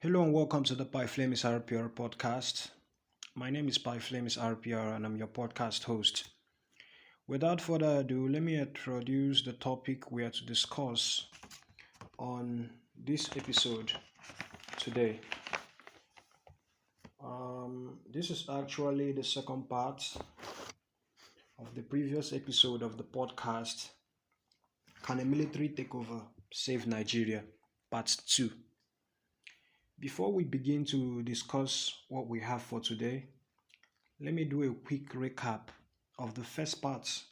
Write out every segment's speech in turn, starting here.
Hello and welcome to the Pi Flames RPR podcast. My name is Pi Flames RPR and I'm your podcast host. Without further ado, let me introduce the topic we are to discuss on this episode today. This is actually the second part of the previous episode of the podcast, Can a Military Takeover Save Nigeria? Part 2. Before we begin to discuss what we have for today, let me do a quick recap of the first part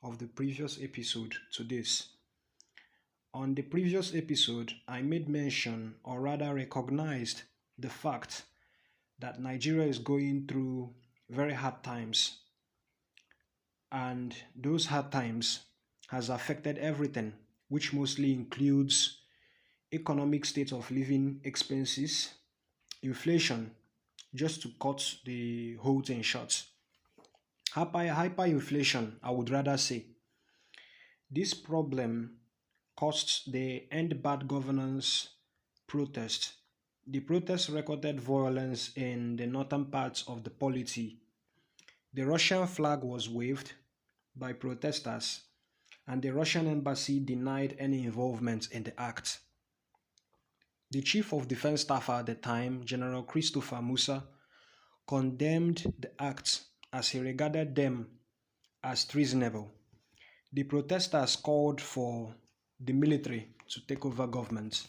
of the previous episode to this. On the previous episode, I made mention, or rather recognized, the fact that Nigeria is going through very hard times, and those hard times has affected everything, which mostly includes economic state of living expenses, inflation, just to cut the whole thing short. Hyperinflation, I would rather say. This problem caused the End Bad Governance protest. The protest recorded violence in the northern parts of the polity. The Russian flag was waved by protesters, and the Russian embassy denied any involvement in the act. The Chief of Defense Staff at the time, General Christopher Musa, condemned the acts as he regarded them as treasonable. The protesters called for the military to take over government.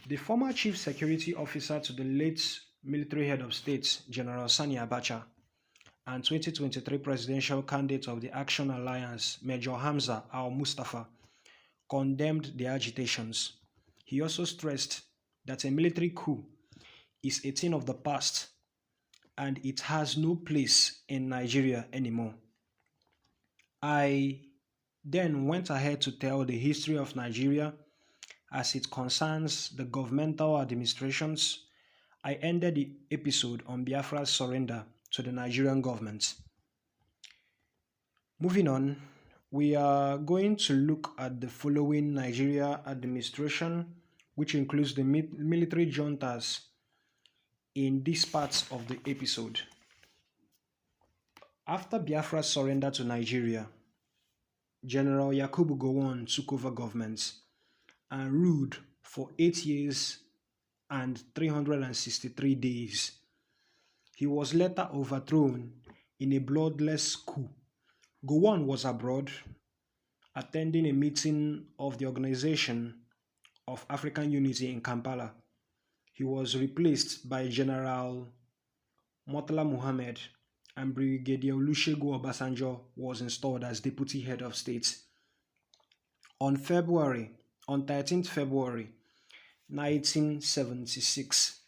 The former Chief Security Officer to the late military head of state, General Sani Abacha, and 2023 presidential candidate of the Action Alliance, Major Hamza al-Mustafa, condemned the agitations. He also stressed that a military coup is a thing of the past and it has no place in Nigeria anymore. I then went ahead to tell the history of Nigeria as it concerns the governmental administrations. I ended the episode on Biafra's surrender to the Nigerian government. Moving on, we are going to look at the following Nigeria administration, which includes the military juntas in this part of the episode. After Biafra's surrender to Nigeria, General Yakubu Gowon took over government and ruled for 8 years and 363 days. He was later overthrown in a bloodless coup. Gowon was abroad attending a meeting of the Organization of African Unity in Kampala. He was replaced by General Murtala Muhammad, and Brigadier Olusegun Obasanjo was installed as deputy head of state. On 13th February 1976,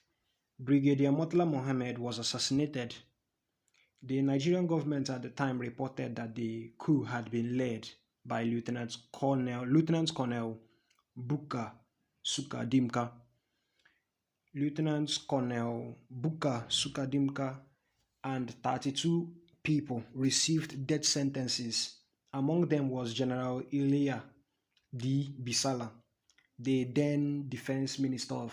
Brigadier Murtala Muhammad was assassinated. The Nigerian government at the time reported that the coup had been led by Lieutenant Colonel Buka Sukadimka. Lieutenant Colonel Buka Sukadimka and 32 people received death sentences. Among them was General Iliya D. Bisala, the then Defense Minister.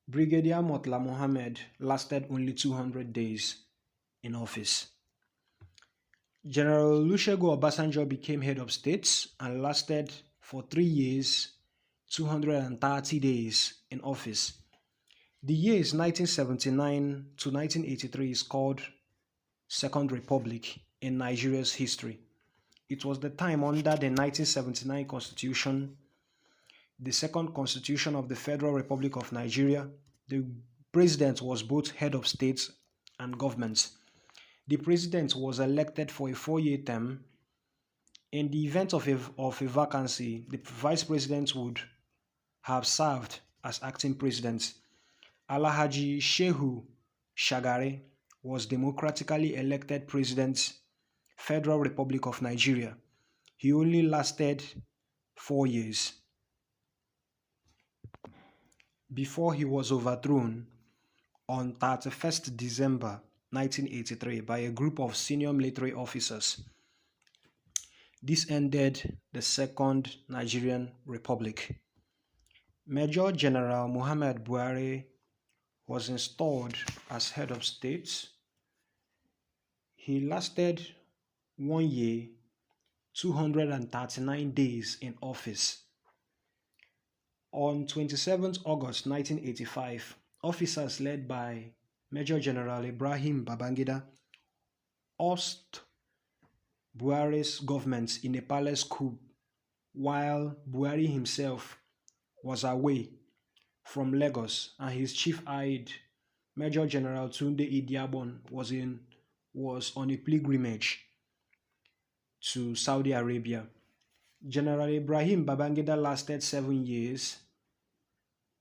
Brigadier Murtala Mohammed lasted only 200 days in office. General Olusegun Obasanjo became head of state and lasted for 3 years, 230 days in office. The years 1979 to 1983 is called Second Republic in Nigeria's history. It was the time under the 1979 Constitution, the second Constitution of the Federal Republic of Nigeria. The president was both head of state and government. The president was elected for a 4-year term. In the event of a vacancy, the vice president would have served as acting president. Alhaji Shehu Shagari was democratically elected president, Federal Republic of Nigeria. He only lasted 4 years before he was overthrown on 31st December 1983 by a group of senior military officers. This ended the Second Nigerian Republic. Major General Muhammad Buhari was installed as head of state. He lasted 1 year, 239 days in office. On 27th August 1985, officers led by Major General Ibrahim Babangida ousted Buhari's government in a palace coup while Buhari himself was away from Lagos and his chief aide, Major General Tunde Idiabon, was on a pilgrimage to Saudi Arabia. General Ibrahim Babangida lasted 7 years,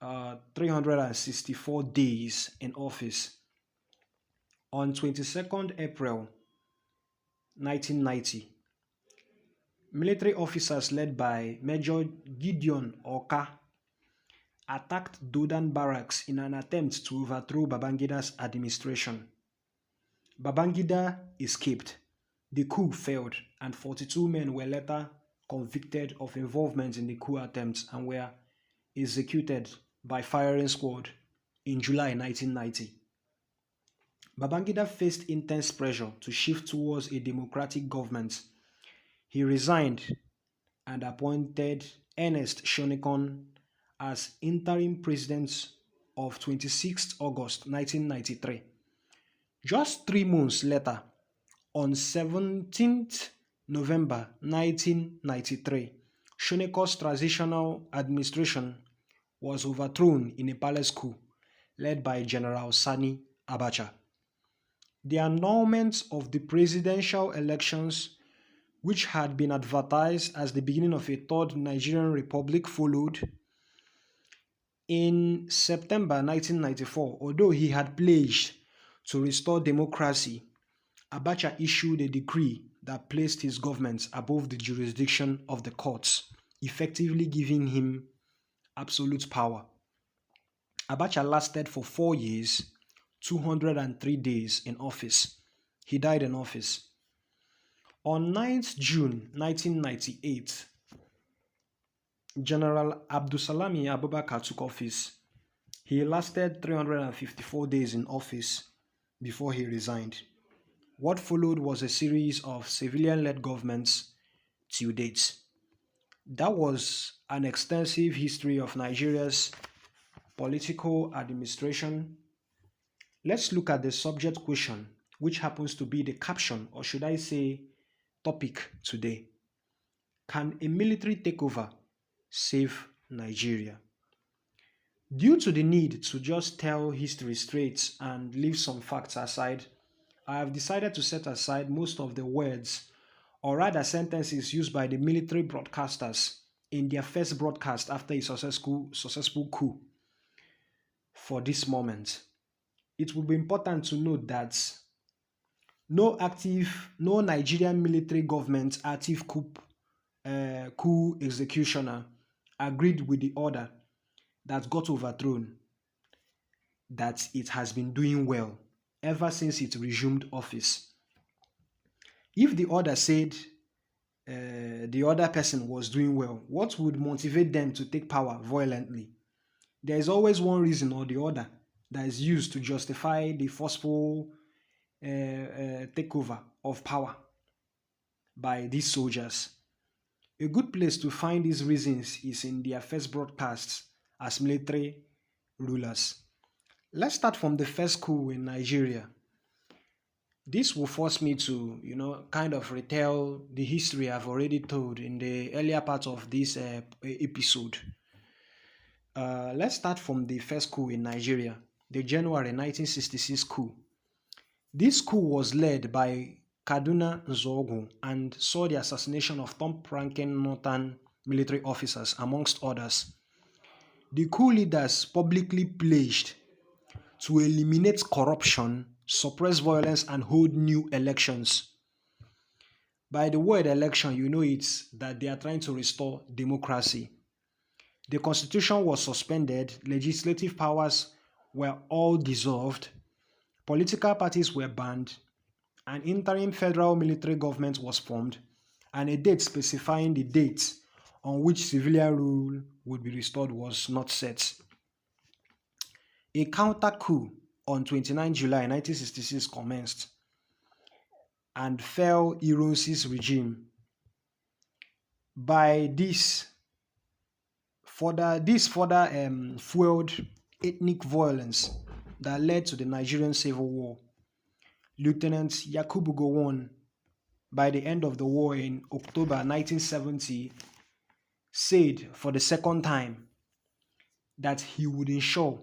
364 days in office. On 22nd April 1990, military officers led by Major Gideon Oka attacked Dodan barracks in an attempt to overthrow Babangida's administration. Babangida escaped. The coup failed, and 42 men were later convicted of involvement in the coup attempt and were executed by firing squad in July 1990. Babangida faced intense pressure to shift towards a democratic government. He resigned and appointed Ernest Shonekan as interim president of 26th August 1993. Just 3 months later, on 17th November 1993, Shonekan's transitional administration was overthrown in a palace coup led by General Sani Abacha. The annulment of the presidential elections, which had been advertised as the beginning of a third Nigerian Republic, followed. In September 1994, although he had pledged to restore democracy, Abacha issued a decree that placed his government above the jurisdiction of the courts, effectively giving him absolute power. Abacha lasted for 4 years, 203 days in office. He died in office. On 9th June 1998, General Abdusalami Abubakar took office. He lasted 354 days in office before he resigned. What followed was a series of civilian-led governments till date. That was an extensive history of Nigeria's political administration. Let's look at the subject question, which happens to be the caption, or should I say, topic today. Can a military takeover save Nigeria? Due to the need to just tell history straight and leave some facts aside, I have decided to set aside most of the words, or rather sentences, used by the military broadcasters in their first broadcast after a successful coup for this moment. It will be important to note that no Nigerian military government active coup executioner agreed with the order that got overthrown, that it has been doing well ever since it resumed office. If the order said the other person was doing well, what would motivate them to take power violently? There is always one reason or the other that is used to justify the forceful takeover of power by these soldiers. A good place to find these reasons is in their first broadcasts as military rulers. Let's start from the first coup in Nigeria. This will force me to, kind of retell the history I've already told in the earlier part of this episode. Let's start from the first coup in Nigeria, the January 1966 coup. This coup was led by Kaduna Nzogu and saw the assassination of top-ranking northern military officers, amongst others. The coup leaders publicly pledged to eliminate corruption, suppress violence, and hold new elections. By the word election, it's that they are trying to restore democracy. The constitution was suspended, legislative powers were all dissolved, political parties were banned, an interim federal military government was formed, and a date specifying the date on which civilian rule would be restored was not set. A counter-coup on 29 July 1966 commenced and fell Ironsi's regime. By this further fueled ethnic violence that led to the Nigerian Civil War. Lieutenant Yakubu Gowon, by the end of the war in October 1970, said for the second time that he would ensure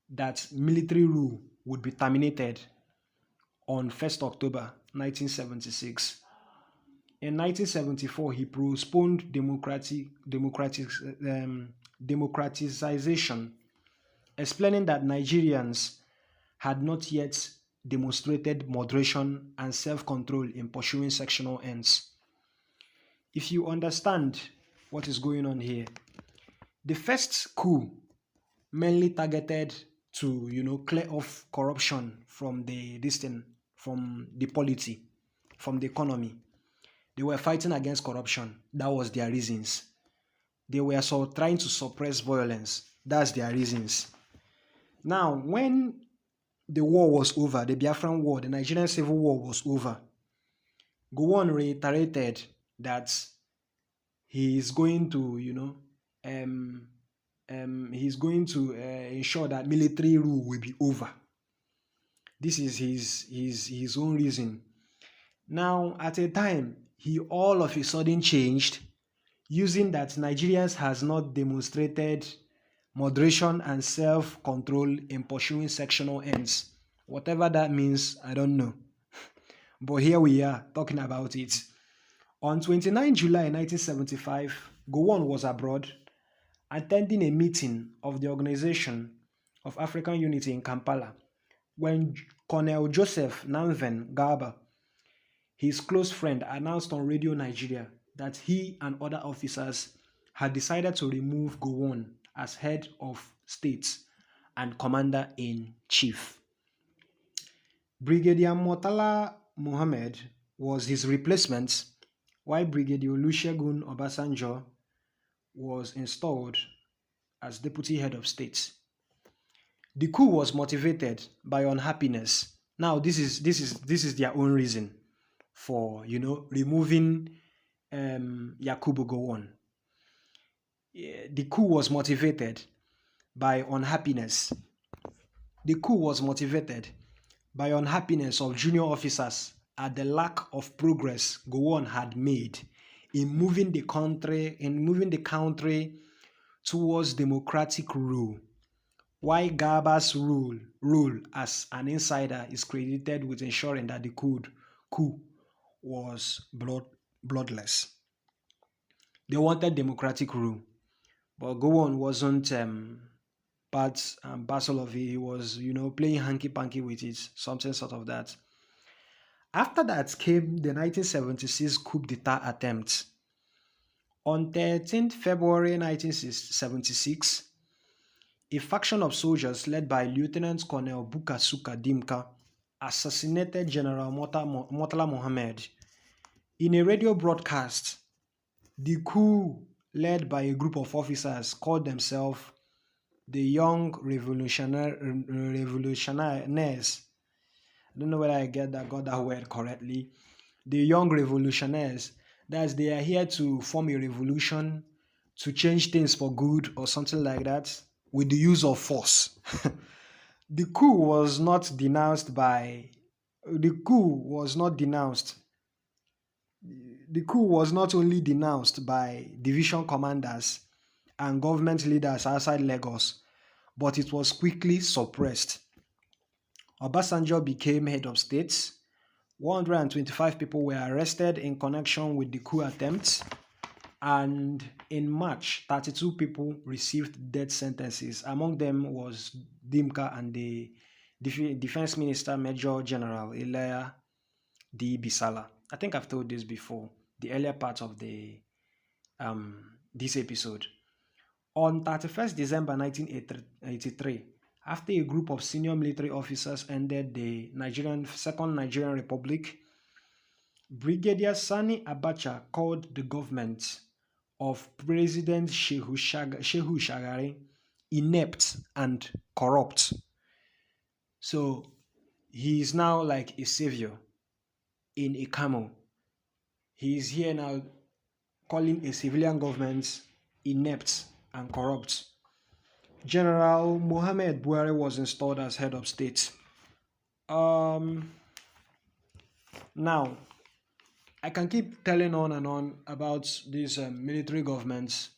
that military rule would be terminated on 1st October 1976. In 1974, he postponed democratization, explaining that Nigerians had not yet demonstrated moderation and self-control in pursuing sectional ends. If you understand what is going on here, the first coup mainly targeted to, clear off corruption from from the polity, from the economy. They were fighting against corruption. That was their reasons. They were trying to suppress violence. That's their reasons. Now, when the war was over, the Biafran War, the Nigerian Civil War was over, Gowon reiterated that he is going to, he's going to ensure that military rule will be over. This is his own reason. Now, at a time, he all of a sudden changed, using that Nigerians has not demonstrated moderation and self-control in pursuing sectional ends. Whatever that means, I don't know. But here we are talking about it. On 29 July 1975, Gowon was abroad attending a meeting of the Organization of African Unity in Kampala when Colonel Joseph Nanven Garba, his close friend, announced on Radio Nigeria that he and other officers had decided to remove Gowon as head of state and commander-in-chief. Brigadier Murtala Mohammed was his replacement, while Brigadier Olusegun Obasanjo was installed as deputy head of state. The coup was motivated by unhappiness. Now, this is their own reason for removing Yakubu Gowon. The coup was motivated by unhappiness. The coup was motivated by unhappiness of junior officers at the lack of progress Gowon had made in moving the country towards democratic rule. Why Garba's rule as an insider is credited with ensuring that the coup was bloodless. They wanted democratic rule, but Gowon wasn't part and parcel of it. He was, playing hanky-panky with it, something sort of that. After that came the 1976 coup d'etat attempt. On 13th February 1976, a faction of soldiers led by Lieutenant Colonel Bukasuka Dimka assassinated General Murtala Mohammed. In a radio broadcast, the coup, led by a group of officers, called themselves the Young Revolutionaires. I don't know whether I got that word correctly. The Young Revolutionaires. That's they are here to form a revolution, to change things for good or something like that, with the use of force. The coup was not denounced. The coup was not only denounced by division commanders and government leaders outside Lagos, but it was quickly suppressed. Obasanjo became head of state. 125 people were arrested in connection with the coup attempt, and in March, 32 people received death sentences. Among them was Dimka and the Defense Minister Major General Ilaya D. Bisala. I think I've told this before, the earlier part of this episode. On 31st December 1983, after a group of senior military officers ended the Second Nigerian Republic, Brigadier Sani Abacha called the government of President Shehu Shagari inept and corrupt. So he is now like a savior in a camel. He is here now calling a civilian government inept and corrupt. General Mohammed Buhari was installed as head of state. Um, Now, I can keep telling on and on about these military governments,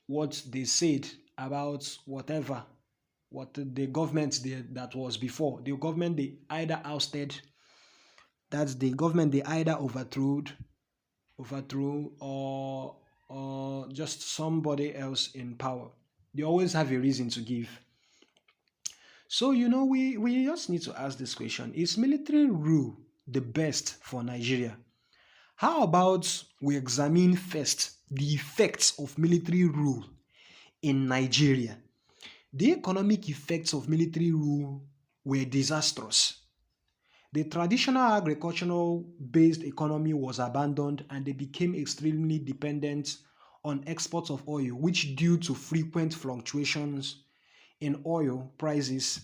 what they said about whatever, what the government that was before. The government they either ousted, that's the government they either overthrew, or just somebody else in power. They always have a reason to give. So, we just need to ask this question: is military rule the best for Nigeria? How about we examine first the effects of military rule in Nigeria? The economic effects of military rule were disastrous. The traditional agricultural based economy was abandoned and they became extremely dependent on exports of oil, which, due to frequent fluctuations in oil prices,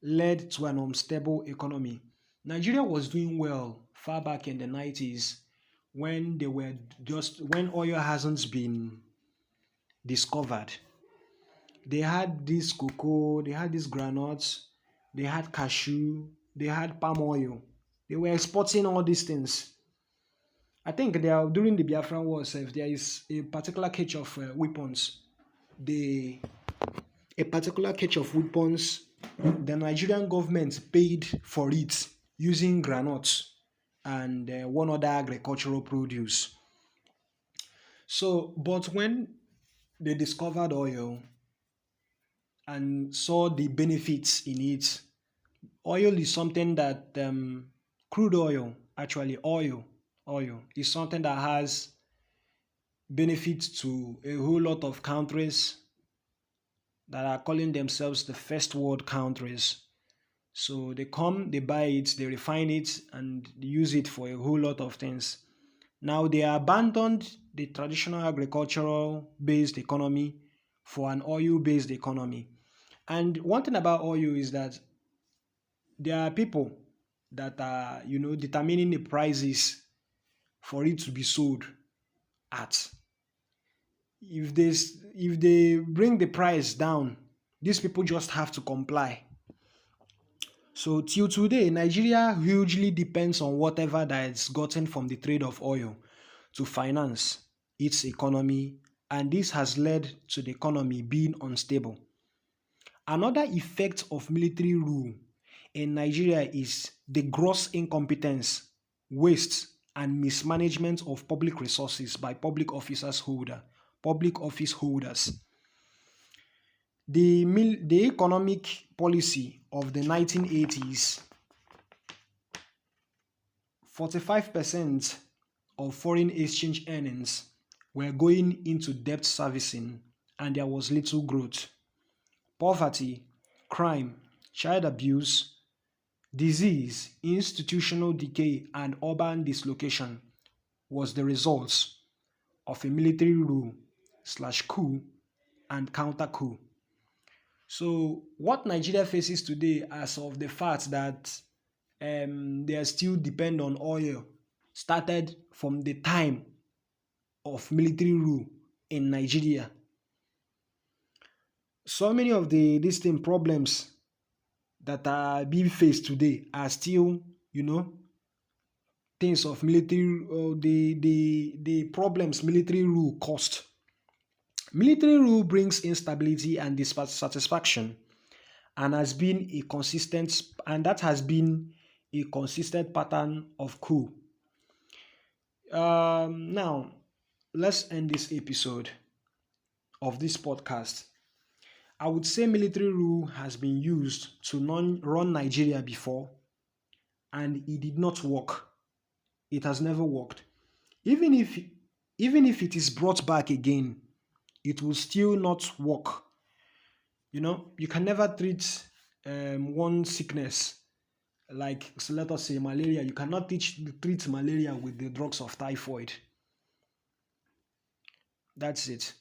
led to an unstable economy. Nigeria was doing well far back in the 90s when they were just when oil hasn't been discovered. They had this cocoa, they had these granules, they had cashew, they had palm oil. They were exporting all these things. I think they are during the Biafran War, if there is a particular catch of weapons, the a particular catch of weapons, the Nigerian government paid for it using granules and one other agricultural produce. So, but when they discovered oil and saw the benefits in it, oil is something that crude oil, actually oil is something that has benefits to a whole lot of countries that are calling themselves the first world countries. So they come, they buy it, they refine it, and use it for a whole lot of things. Now they abandoned the traditional agricultural based economy for an oil based economy. And one thing about oil is that there are people that are, determining the prices for it to be sold at. If they bring the price down, these people just have to comply. So till today, Nigeria hugely depends on whatever that is gotten from the trade of oil to finance its economy, and this has led to the economy being unstable. Another effect of military rule in Nigeria is the gross incompetence, waste, and mismanagement of public resources by public office holders. The economic policy of the 1980s, 45% of foreign exchange earnings were going into debt servicing, and there was little growth. Poverty, crime, child abuse, disease, institutional decay, and urban dislocation was the results of a military rule slash coup and counter coup. So, what Nigeria faces today, as of the fact that they are still depend on oil, started from the time of military rule in Nigeria. So many of the distinct problems that are being faced today are still, things of military, the problems military rule caused. Military rule brings instability and dissatisfaction, and that has been a consistent pattern of coup. Now, let's end this episode of this podcast. I would say military rule has been used to run Nigeria before, and it did not work. It has never worked. Even if it is brought back again, it will still not work. You can never treat one sickness Like, so let us say malaria, you cannot treat malaria with the drugs of typhoid. That's it.